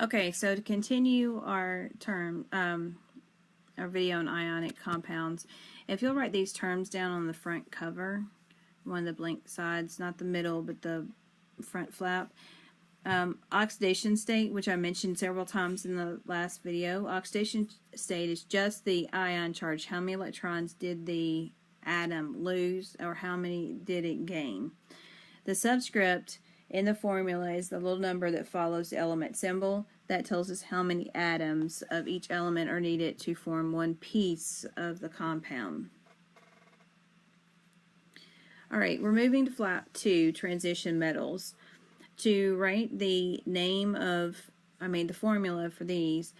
Okay, so to continue our our video on ionic compounds, if you'll write these terms down on the front cover, one of the blank sides, not the middle, but the front flap. Oxidation state, which I mentioned several times in the last video. Oxidation state is just the ion charge. How many electrons did the atom lose, or how many did it gain? The subscript in the formula is the little number that follows the element symbol. That tells us how many atoms of each element are needed to form one piece of the compound. Alright, we're moving to flap 2, transition metals. To write the the formula for these,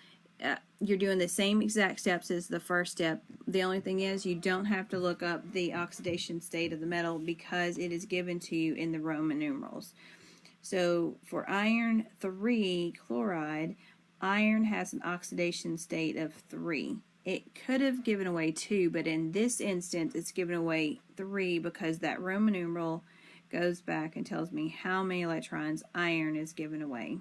you're doing the same exact steps as the first step. The only thing is you don't have to look up the oxidation state of the metal because it is given to you in the Roman numerals. So for iron 3 chloride, iron has an oxidation state of 3. It could have given away 2, but in this instance it's given away 3 because that Roman numeral goes back and tells me how many electrons iron is given away.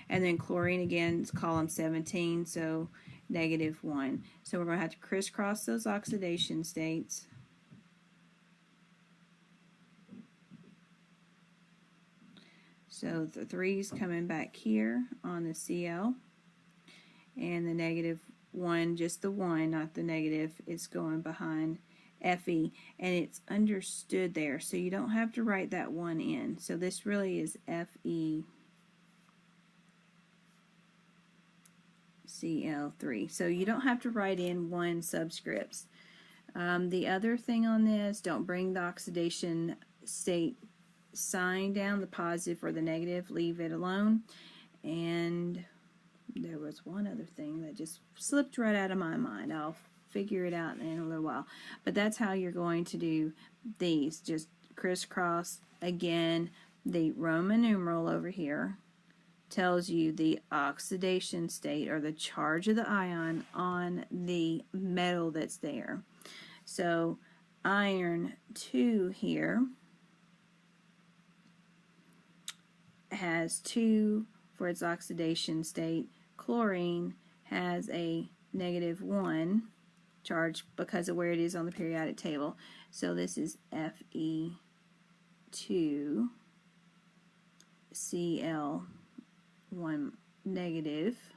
And then chlorine again is column 17, so -1. So we're going to have to crisscross those oxidation states. So the 3's coming back here on the Cl, and the -1, just the 1, not the negative, is going behind Fe, and it's understood there, so you don't have to write that 1 in. So this really is FeCl3. So you don't have to write in 1 subscripts. The other thing on this, don't bring the oxidation state sign down, the positive or the negative, leave it alone. And there was one other thing that just slipped right out of my mind. I'll figure it out in a little while. But that's how you're going to do these. Just crisscross. Again, the Roman numeral over here tells you the oxidation state, or the charge of the ion on the metal that's there. So iron 2 here has 2 for its oxidation state. Chlorine has a -1 charge because of where it is on the periodic table. So this is Fe2Cl1 negative,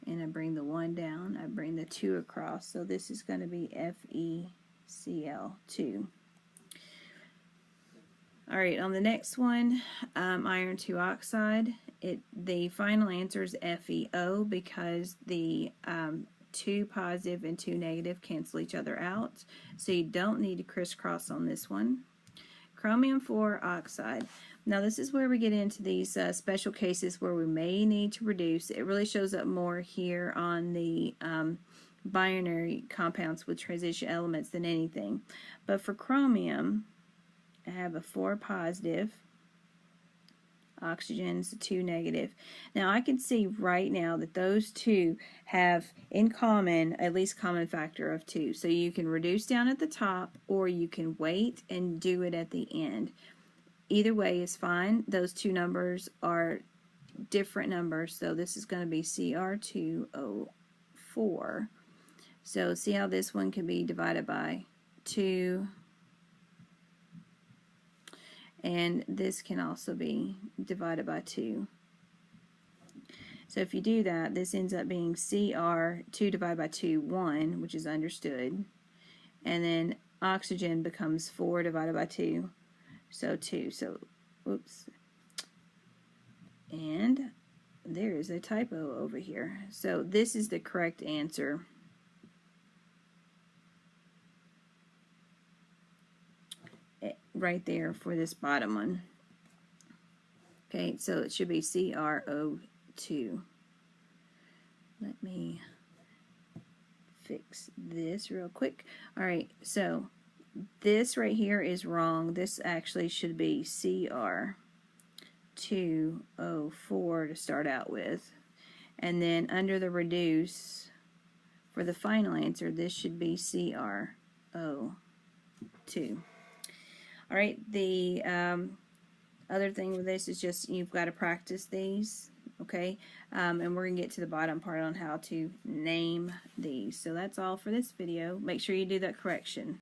and I bring the 1 down, I bring the 2 across, so this is going to be FeCl2. Alright, on the next one, iron 2 oxide, the final answer is FeO because the 2 positive and 2 negative cancel each other out, so you don't need to crisscross on this one. Chromium 4 oxide. Now this is where we get into these special cases where we may need to reduce. It really shows up more here on the binary compounds with transition elements than anything. But for chromium, I have a 4 positive, oxygen's a 2 negative. Now I can see right now that those two have in common at least common factor of 2. So you can reduce down at the top, or you can wait and do it at the end. Either way is fine. Those two numbers are different numbers, so this is going to be Cr2O4. So see how this one can be divided by 2, and this can also be divided by 2. So if you do that, this ends up being Cr2 divided by 2, 1, which is understood. And then oxygen becomes 4 divided by 2, so 2. So, whoops. And there is a typo over here. So this is the correct answer. Right there for this bottom one. Okay, so it should be CrO2. Let me fix this real quick. Alright, so this right here is wrong. This actually should be Cr2O4 to start out with. And then under the reduce, for the final answer, this should be CrO2. Alright, the other thing with this is just you've got to practice these. okay? And we're going to get to the bottom part on how to name these. So that's all for this video. Make sure you do that correction.